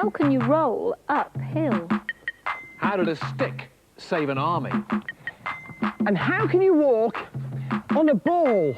How can you roll uphill? How did a stick save an army? And how can you walk on a ball?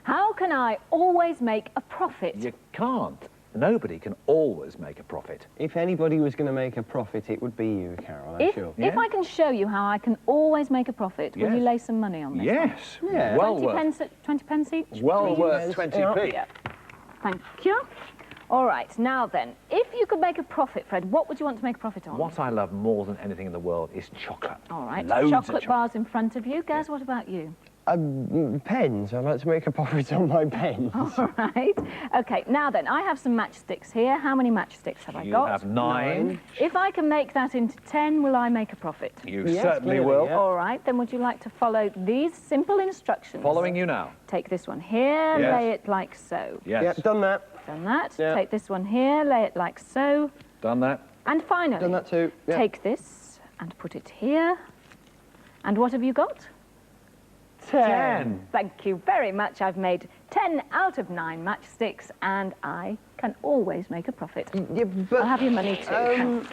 How can I always make a profit? You can't. Nobody can always make a profit. If anybody was going to make a profit, it would be you, Carol, I'm sure. If I can show you how I can always make a profit, will you lay some money on this? Yes. Yeah. Well 20 pence each? Well worth 20p. Yeah. Thank you. All right, now then, if you could make a profit, Fred, what would you want to make a profit on? What I love more than anything in the world is chocolate. All right, Loads chocolate of bars in front of you. Gaz, what about you? Pens. I'd like to make a profit on my pens. All right. OK, now then, I have some matchsticks here. How many matchsticks have I got? You have 9. If I can make that into 10, will I make a profit? You Yes, certainly clearly, will. yeah. All right, then would you like to follow these simple instructions? Following you now. Take this one here, Yes. lay it like so. Yes. Yep, done that. Done that. Yeah. Take this one here, lay it like so. Done that. And finally, Done that too. Yeah. take this and put it here. And what have you got? 10. Thank you very much. I've made 10 out of 9 matchsticks, and I can always make a profit. Yeah, but, I'll have your money too.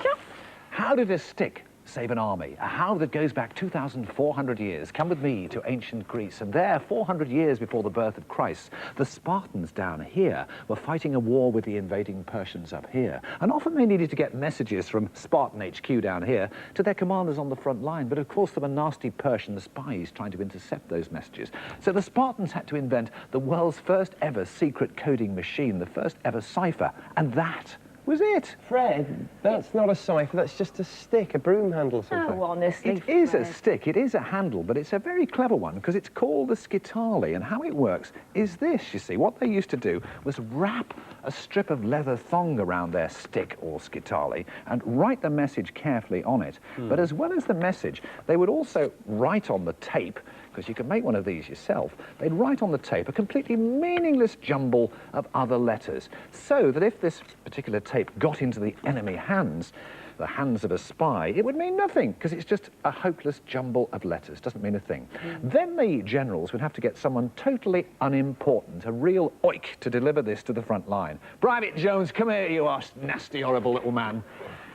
How did a stick save an army? A how that goes back 2,400 years. Come with me to ancient Greece, and there, 400 years before the birth of Christ, the Spartans down here were fighting a war with the invading Persians up here. And often they needed to get messages from Spartan HQ down here to their commanders on the front line. But of course there were nasty Persian spies trying to intercept those messages. So the Spartans had to invent the world's first ever secret coding machine, the first ever cipher, and that was it. Fred, that's not a cipher, that's just a stick, a broom handle or something. Oh, honestly, It is a Fred. stick, it is a handle, but it's a very clever one because it's called the skitali, and how it works is this, you see. What they used to do was wrap a strip of leather thong around their stick or skitali and write the message carefully on it. But as well as the message, they would also write on the tape, because you can make one of these yourself, they'd write on the tape a completely meaningless jumble of other letters, so that if this particular tape got into the enemy hands, the hands of a spy, it would mean nothing, because it's just a hopeless jumble of letters, doesn't mean a thing. Then the generals would have to get someone totally unimportant, a real oik, to deliver this to the front line. Private Jones, come here, you nasty, horrible little man.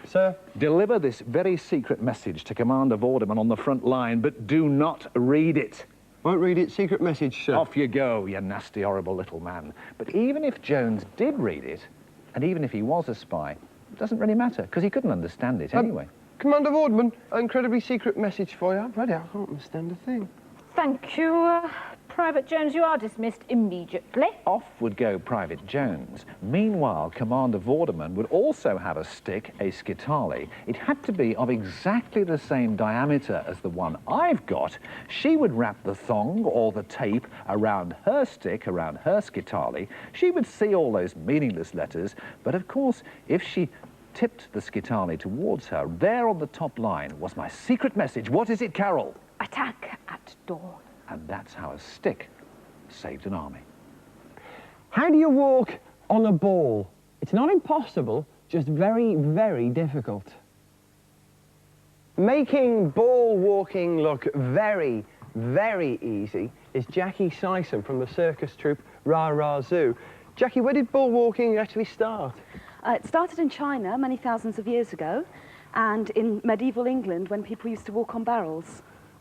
Sir? Deliver this very secret message to Commander Vorderman on the front line, but do not read it. Won't read it. Secret message, sir. Off you go, you nasty, horrible little man. But even if Jones did read it, and even if he was a spy, it doesn't really matter, because he couldn't understand it anyway. Commander Vorderman, an incredibly secret message for you. I've read it, I can't understand a thing. Thank you. Private Jones, you are dismissed immediately. Off would go Private Jones. Meanwhile, Commander Vorderman would also have a stick, a skitali. It had to be of exactly the same diameter as the one I've got. She would wrap the thong or the tape around her stick, around her skitali. She would see all those meaningless letters, but of course, if she tipped the skitali towards her, there on the top line was my secret message. What is it, Carol? Attack at dawn. And that's how a stick saved an army. How do you walk on a ball? It's not impossible, just very, very difficult. Making ball walking look very, very easy is Jackie Sysom from the circus troupe Ra Ra Zoo. Jackie, where did ball walking actually start? It started in China many thousands of years ago, and in medieval England when people used to walk on barrels.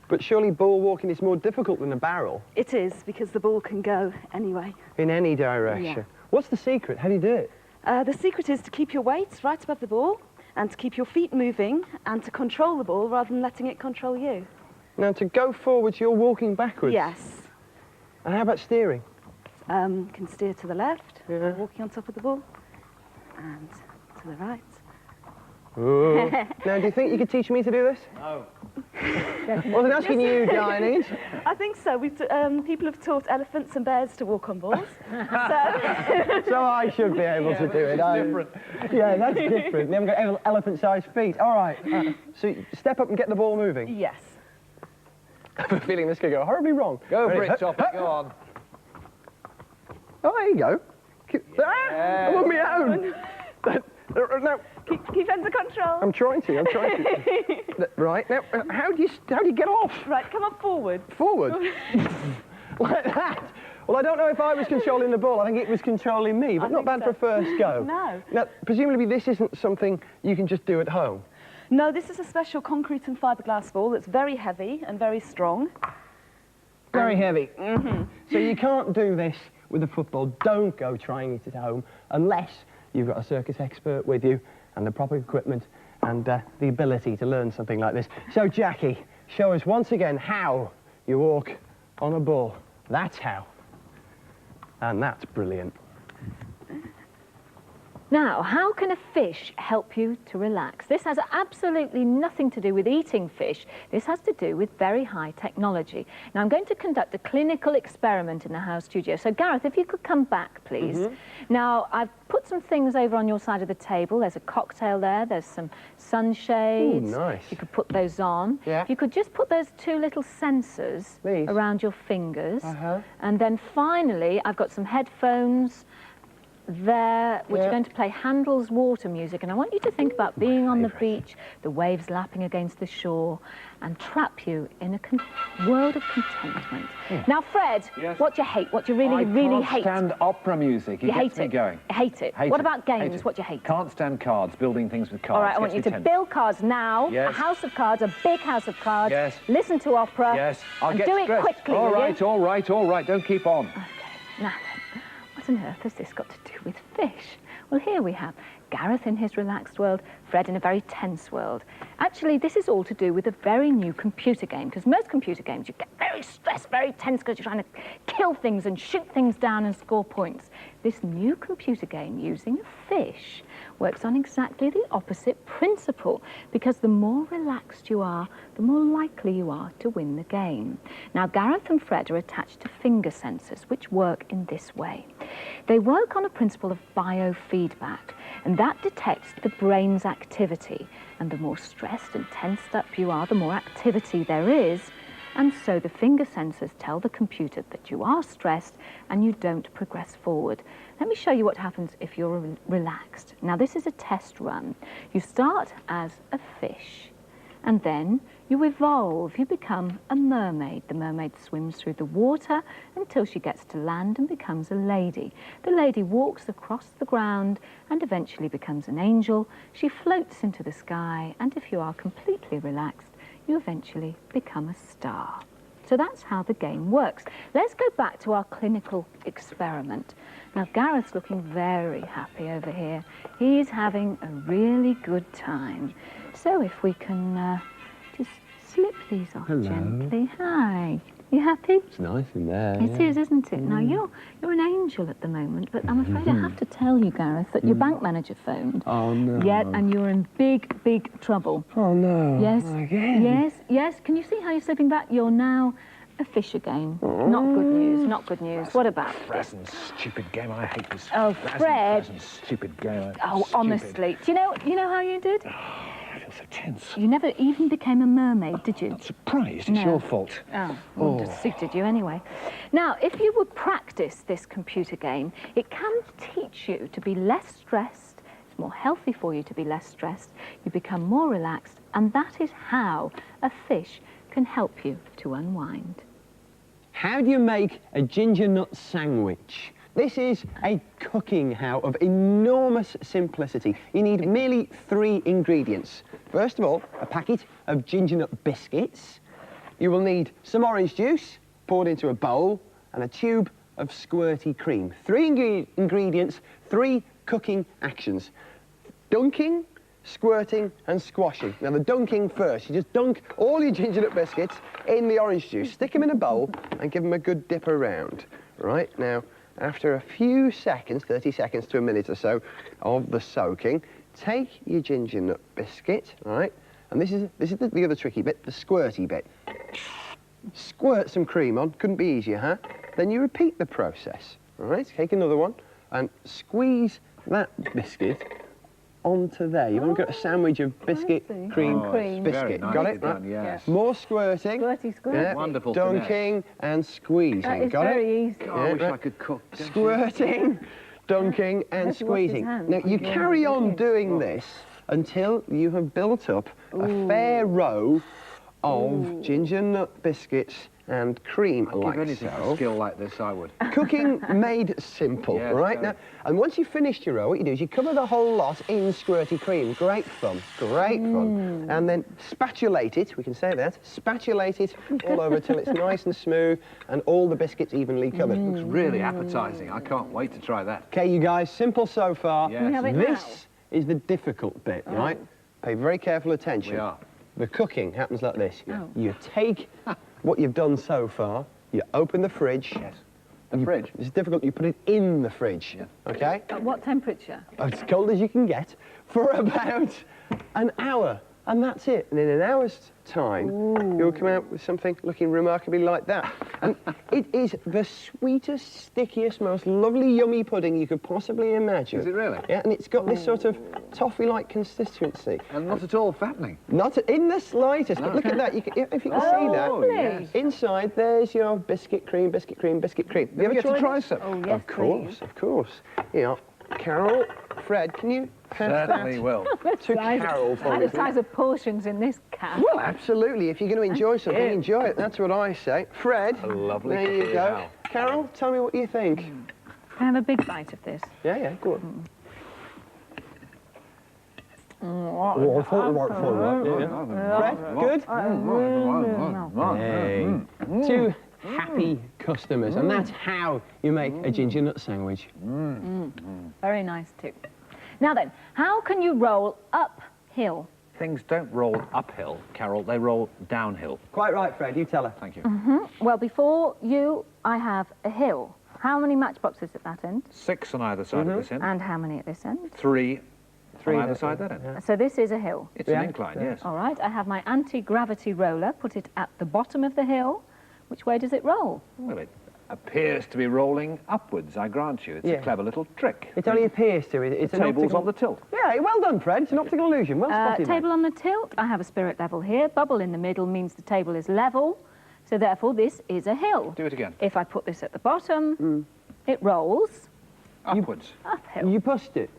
But surely ball walking is more difficult than a barrel. It is, because the ball can go anyway. In any direction. Yeah. What's the secret? How do you do it? The secret is to keep your weight right above the ball, and to keep your feet moving, and to control the ball rather than letting it control you. Now, to go forwards, you're walking backwards. Yes. And how about steering? Can steer to the left, Yeah. walking on top of the ball, and to the right. Ooh. Now, do you think you could teach me to do this? No. Wasn't asking you, Dianese. I think so. People have taught elephants and bears to walk on balls. So I should be able to do it. Different. Yeah, that's different. They haven't got elephant-sized feet. All right. So step up and get the ball moving. Yes. I have a feeling this could go horribly wrong. Go for Ready? it, Topper, go on. Oh, there you go. I'm on my own. No, Keep under control. I'm trying to. Right, now, how do you get off? Right, come on forward. Forward? Like that? Well, I don't know if I was controlling the ball. I think it was controlling me, but not bad for a first go. No. Now, presumably this isn't something you can just do at home. No, this is a special concrete and fiberglass ball that's very heavy and very strong. Very heavy. So you can't do this with a football. Don't go trying it at home unless you've got a circus expert with you and the proper equipment and the ability to learn something like this. So, Jackie, show us once again how you walk on a ball. That's how. And that's brilliant. Now, how can a fish help you to relax? This has absolutely nothing to do with eating fish. This has to do with very high technology. Now, I'm going to conduct a clinical experiment in the house studio. So, Gareth, if you could come back, please. Now, I've put some things over on your side of the table. There's a cocktail there. There's some sunshades. Ooh, nice. You could put those on. Yeah. You could just put those two little sensors These? around your fingers. And then finally, I've got some headphones there, which are going to play Handel's water music, and I want you to think about being on the beach, the waves lapping against the shore, and trap you in a world of contentment. Now, Fred, Yes? what do you hate? What do you really, I really can't hate? stand opera music. It You gets hate me it. going. Hate it. Hate what it. about Hate games? it. What do you hate? Can't stand cards, building things with cards. All right, I want you Gets me to tense. build cards now. Yes. A house of cards, a big house of cards. Yes. Listen to opera. Yes, I'll and get do stressed. it quickly. All will right, you? all right, all right. Don't keep on. Okay. Now then, what on earth has this got to do with fish? Well, here we have Gareth in his relaxed world, Fred in a very tense world. Actually, this is all to do with a very new computer game, because most computer games, you get very stressed, very tense, because you're trying to kill things and shoot things down and score points. This new computer game using a fish works on exactly the opposite principle, because the more relaxed you are, the more likely you are to win the game. Now, Gareth and Fred are attached to finger sensors, which work in this way. They work on a principle of biofeedback, and that detects the brain's activity. And the more stressed and tensed up you are, the more activity there is. And so the finger sensors tell the computer that you are stressed and you don't progress forward. Let me show you what happens if you're relaxed. Now, this is a test run. You start as a fish, and then you evolve. You become a mermaid. The mermaid swims through the water until she gets to land and becomes a lady. The lady walks across the ground and eventually becomes an angel. She floats into the sky, and if you are completely relaxed, you eventually become a star. So that's how the game works. Let's go back to our clinical experiment. Now, Gareth's looking very happy over here. He's having a really good time. So if we can just slip these off gently. Hi. You happy? It's nice in there. It is, isn't it? Now, you're an angel at the moment, but I'm afraid I have to tell you, Gareth, that your bank manager phoned. Oh, no. Yet, and you're in big, big trouble. Oh, no. Yes. Again? Yes, yes. Can you see how you're slipping back? You're now a fish again. Not good news, not good news. What about this? Present stupid game. I hate this. Oh, Fred. Present stupid game. Oh, Stupid. honestly. Do you know how you did? I feel so tense. You never even became a mermaid, did you? I'm surprised. It's No. your fault. Oh, well, it just suited you anyway. Now, if you would practice this computer game, it can teach you to be less stressed. It's more healthy for you to be less stressed. You become more relaxed, and that is how a fish can help you to unwind. How do you make a ginger nut sandwich? This is a cooking how of enormous simplicity. You need merely 3 ingredients. First of all, a packet of ginger nut biscuits. You will need some orange juice poured into a bowl and a tube of squirty cream. 3 ingredients, 3 cooking actions. Dunking, squirting and squashing. Now, the dunking first. You just dunk all your ginger nut biscuits in the orange juice, stick them in a bowl and give them a good dip around. Right, now, after a few seconds, 30 seconds to a minute or so of the soaking, take your ginger nut biscuit, all right? And this is the other tricky bit, the squirty bit. Squirt some cream on, couldn't be easier, huh? Then you repeat the process, all right? Take another one and squeeze that biscuit onto there. You've only got a sandwich of biscuit, cream, cream. biscuit. Very Got nicely it? done, yes. More squirting. Squirty, squirty. Yeah. Wonderful Dunking and squeezing. That is Got it? very easy. Oh, I wish Yeah, I could cook. don't you? Squirting, dunking and Where's he washed his squeezing. hands? Now, you Yeah, carry on brilliant. doing this until you have built up a fair row of ginger nut biscuits and cream I'd give like anything for a so. skill like this, I would. Cooking made simple, Yes, right? very. Now, and once you've finished your row, what you do is you cover the whole lot in squirty cream. Great fun, great fun. And then spatulate it, we can say that, spatulate it all over till it's nice and smooth and all the biscuits evenly covered. Looks really appetising. I can't wait to try that. Okay, you guys, simple so far. Yes. Can we have it This is the difficult bit, right? Pay very careful attention. We are. The cooking happens like this. Oh. You take what you've done so far, you open the fridge. Yes. The fridge. It's difficult, you put it in the fridge, okay? At what temperature? As cold as you can get for about an hour. And that's it. And in an hour's time, you'll come out with something looking remarkably like that. And it is the sweetest, stickiest, most lovely, yummy pudding you could possibly imagine. Is it really? Yeah, and it's got this sort of toffee-like consistency. And not at all fattening. Not in the slightest, but look at that. You can, if you can see that. Oh, yes. Inside, there's your biscuit cream, biscuit cream, biscuit cream. Did we get to try this? some? Oh, yes, Of course, of course. Yeah. Carol, Fred, can you pass Certainly that will. to Carol for Like me? the size of portions in this can. Well, absolutely. If you're going to enjoy something, you. enjoy it. That's what I say. Fred, A lovely there you cookie go. now. Carol, tell me what you think. Can I have a big bite of this? Yeah, yeah, go on. Fred, good? Hey. Two happy customers, and that's how you make a ginger nut sandwich. Very nice too. Now then, how can you roll uphill? Things don't roll uphill, Carol. They roll downhill. Quite right, Fred. You tell her. Thank you. Well, before you, I have a hill. How many matchboxes at that end? 6 on either side of this end. And how many at this end? 3 Three on either that side way, that end. So this is a hill. It's Yeah. an incline, yes. All right, I have my anti-gravity roller, put it at the bottom of the hill. Which way does it roll? Well, it appears to be rolling upwards, I grant you. It's Yeah. a clever little trick. It only appears to. It's The an table's optical... on the tilt. Yeah, well done, Fred. It's an optical illusion. Well spotted. mate. Table on the tilt, I have a spirit level here. Bubble in the middle means the table is level. So therefore, this is a hill. Do it again. If I put this at the bottom, it rolls Upwards. uphill. You pushed it.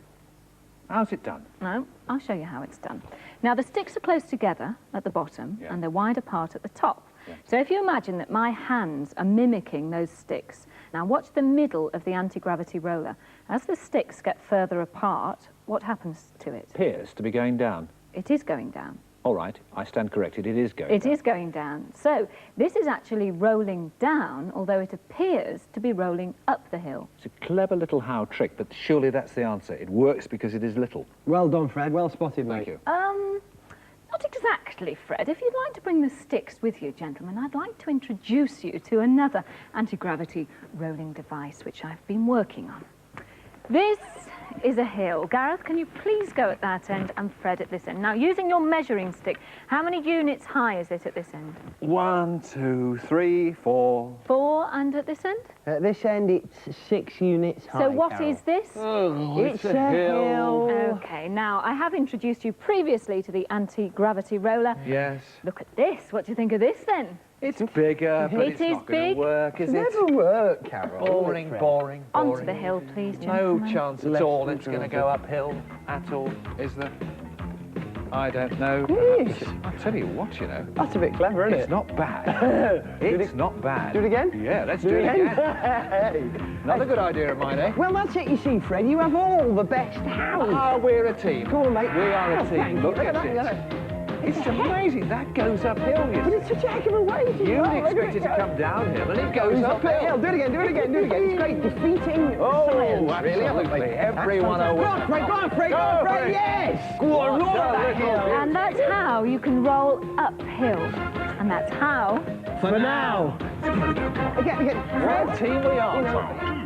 How's it done? No, I'll show you how it's done. Now, the sticks are close together at the bottom Yeah. and they're wide apart at the top. Yeah. So if you imagine that my hands are mimicking those sticks, now watch the middle of the anti-gravity roller. As the sticks get further apart, what happens to it? Appears to be going down. It is going down. All right, I stand corrected. It is going It down. is going down. So this is actually rolling down, although it appears to be rolling up the hill. It's a clever little how trick, but surely that's the answer. It works because it is little. Well done, Fred. Well spotted, mate. Thank you. Not exactly, Fred. If you'd like to bring the sticks with you, gentlemen, I'd like to introduce you to another anti-gravity rolling device which I've been working on. This is a hill. Gareth, can you please go at that end and Fred at this end? Now, using your measuring stick, how many units high is it at this end? 1, 2, 3, 4. 4, and at this end? At this end, it's 6 units high. So what Carol. is this? It's a hill. Okay, now I have introduced you previously to the anti-gravity roller. Yes. Look at this. What do you think of this then? It's bigger, but It it's is not going big. to work, is It it? never worked, Carol. Boring, Fred. boring, Onto boring. the hill, please, No gentlemen. chance at Less all than it's going to gravity. go uphill at all, is there? I don't know. Yes. Perhaps. I tell you what, you know, That's a bit clever, isn't it's it? not bad. It's not bad. Do it again? Yeah, let's do it again. Another good idea of mine, eh? Well, that's it, you see, Fred. You have all the best hands. Ah, we're a team. Come on, mate. We are a Oh, team. thank you. Look at that, it. look at that. It's amazing. That goes uphill, you But see. it's such a heck of a way to You'd go. expect it to come downhill, and it goes uphill. uphill. Do it again, do it again, do it again. It's great. Defeating Oh, science, really, haven't we? absolutely. Everyone Go over. on, Fred, go on, Fred, go on, Go, Fred. Fred. Yes! Go on, roll that hill. And that's how you can roll uphill. And that's how For now. Again, What a Fred. team we are, You know, Tommy.